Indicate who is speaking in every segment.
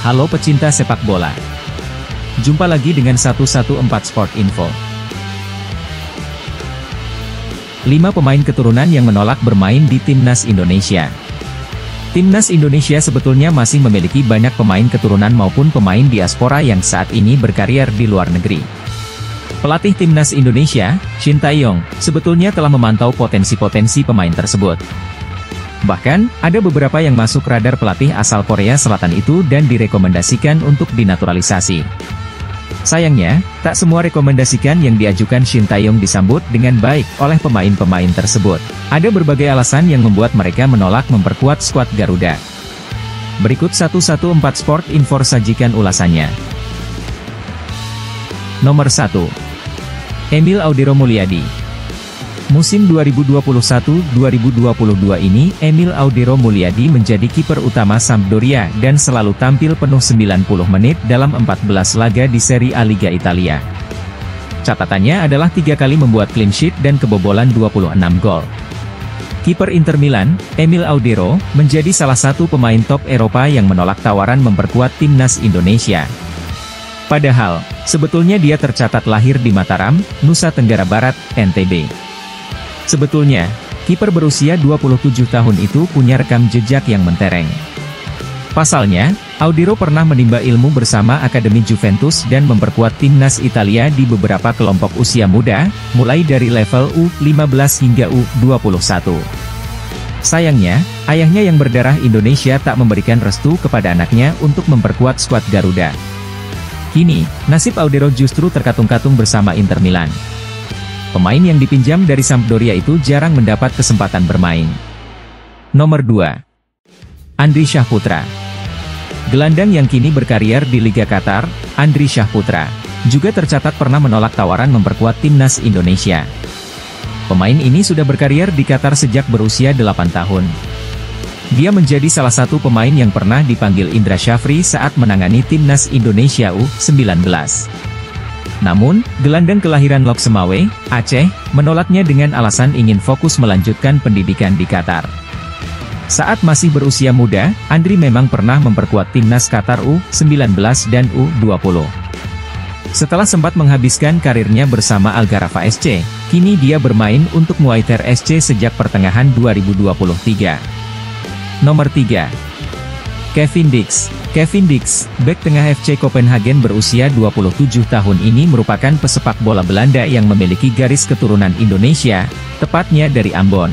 Speaker 1: Halo pecinta sepak bola. Jumpa lagi dengan 114 Sport Info. 5 pemain keturunan yang menolak bermain di Timnas Indonesia. Timnas Indonesia sebetulnya masih memiliki banyak pemain keturunan maupun pemain diaspora yang saat ini berkarier di luar negeri. Pelatih Timnas Indonesia, Shin Tae-yong, sebetulnya telah memantau potensi-potensi pemain tersebut. Bahkan, ada beberapa yang masuk radar pelatih asal Korea Selatan itu dan direkomendasikan untuk dinaturalisasi. Sayangnya, tak semua rekomendasikan yang diajukan Shin Tae-yong disambut dengan baik oleh pemain-pemain tersebut. Ada berbagai alasan yang membuat mereka menolak memperkuat skuad Garuda. Berikut 114 Sport Info sajikan ulasannya. Nomor 1. Emil Audero Mulyadi. Musim 2021-2022 ini, Emil Audero Mulyadi menjadi kiper utama Sampdoria dan selalu tampil penuh 90 menit dalam 14 laga di Serie A Liga Italia. Catatannya adalah 3 kali membuat clean sheet dan kebobolan 26 gol. Kiper Inter Milan, Emil Audero, menjadi salah satu pemain top Eropa yang menolak tawaran memperkuat Timnas Indonesia. Padahal, sebetulnya dia tercatat lahir di Mataram, Nusa Tenggara Barat, NTB. Sebetulnya, kiper berusia 27 tahun itu punya rekam jejak yang mentereng. Pasalnya, Audero pernah menimba ilmu bersama Akademi Juventus dan memperkuat Timnas Italia di beberapa kelompok usia muda, mulai dari level U15 hingga U21. Sayangnya, ayahnya yang berdarah Indonesia tak memberikan restu kepada anaknya untuk memperkuat skuad Garuda. Kini, nasib Audero justru terkatung-katung bersama Inter Milan. Pemain yang dipinjam dari Sampdoria itu jarang mendapat kesempatan bermain. Nomor 2. Andri Syahputra. Gelandang yang kini berkarier di Liga Qatar, Andri Syahputra, juga tercatat pernah menolak tawaran memperkuat Timnas Indonesia. Pemain ini sudah berkarier di Qatar sejak berusia 8 tahun. Dia menjadi salah satu pemain yang pernah dipanggil Indra Syafri saat menangani Timnas Indonesia U19. Namun, gelandang kelahiran Lok Semawe, Aceh, menolaknya dengan alasan ingin fokus melanjutkan pendidikan di Qatar. Saat masih berusia muda, Andri memang pernah memperkuat Timnas Qatar U19 dan U20. Setelah sempat menghabiskan karirnya bersama Al Gharafa SC, kini dia bermain untuk Muayter SC sejak pertengahan 2023. Nomor 3. Kevin Dix. Kevin Dix, bek tengah FC Copenhagen berusia 27 tahun ini merupakan pesepak bola Belanda yang memiliki garis keturunan Indonesia, tepatnya dari Ambon.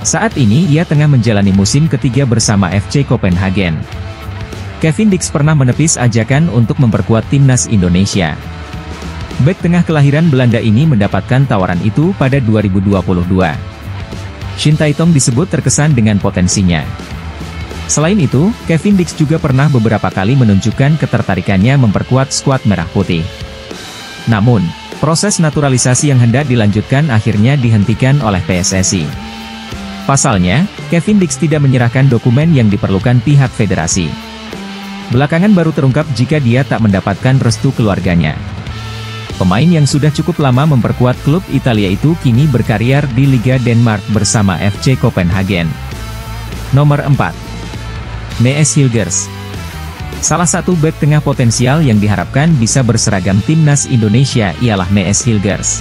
Speaker 1: Saat ini ia tengah menjalani musim ketiga bersama FC Copenhagen. Kevin Dix pernah menepis ajakan untuk memperkuat Timnas Indonesia. Bek tengah kelahiran Belanda ini mendapatkan tawaran itu pada 2022. Shin Tae-yong disebut terkesan dengan potensinya. Selain itu, Kevin Dix juga pernah beberapa kali menunjukkan ketertarikannya memperkuat skuad Merah Putih. Namun, proses naturalisasi yang hendak dilanjutkan akhirnya dihentikan oleh PSSI. Pasalnya, Kevin Dix tidak menyerahkan dokumen yang diperlukan pihak federasi. Belakangan baru terungkap jika dia tak mendapatkan restu keluarganya. Pemain yang sudah cukup lama memperkuat klub Italia itu kini berkarier di Liga Denmark bersama FC Copenhagen. Nomor 4. Mees Hilgers. Salah satu bek tengah potensial yang diharapkan bisa berseragam Timnas Indonesia ialah Mees Hilgers.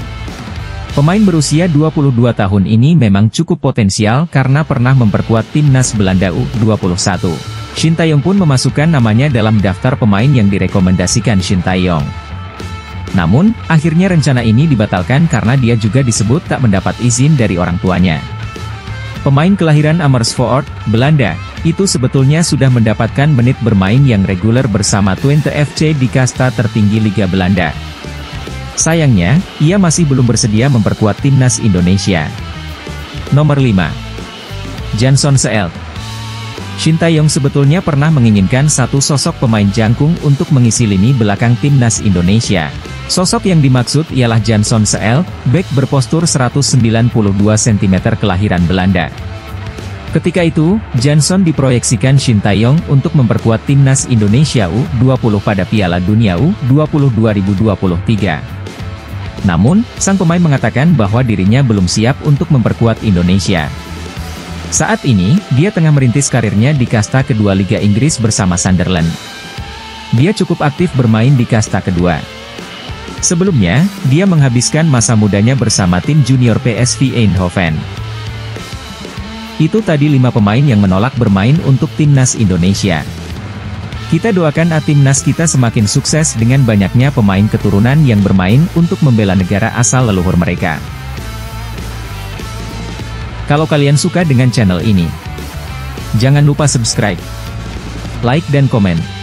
Speaker 1: Pemain berusia 22 tahun ini memang cukup potensial karena pernah memperkuat Timnas Belanda U21. Shin Tae-yong pun memasukkan namanya dalam daftar pemain yang direkomendasikan Shin Tae-yong. Namun, akhirnya rencana ini dibatalkan karena dia juga disebut tak mendapat izin dari orang tuanya. Pemain kelahiran Amersfoort, Belanda, itu sebetulnya sudah mendapatkan menit bermain yang reguler bersama Twente FC di kasta tertinggi Liga Belanda. Sayangnya, ia masih belum bersedia memperkuat Timnas Indonesia. Nomor 5. Jansson Seelt. Shin Tae-yong sebetulnya pernah menginginkan satu sosok pemain jangkung untuk mengisi lini belakang Timnas Indonesia. Sosok yang dimaksud ialah Jansson Seelt, bek berpostur 192 cm kelahiran Belanda. Ketika itu, Jansson diproyeksikan Shin Tae-yong untuk memperkuat Timnas Indonesia U20 pada Piala Dunia U20 2023. Namun, sang pemain mengatakan bahwa dirinya belum siap untuk memperkuat Indonesia. Saat ini, dia tengah merintis karirnya di kasta kedua Liga Inggris bersama Sunderland. Dia cukup aktif bermain di kasta kedua. Sebelumnya, dia menghabiskan masa mudanya bersama tim junior PSV Eindhoven. Itu tadi 5 pemain yang menolak bermain untuk timnas Indonesia. Kita doakan timnas kita semakin sukses dengan banyaknya pemain keturunan yang bermain untuk membela negara asal leluhur mereka. Kalau kalian suka dengan channel ini, jangan lupa subscribe, like dan komen.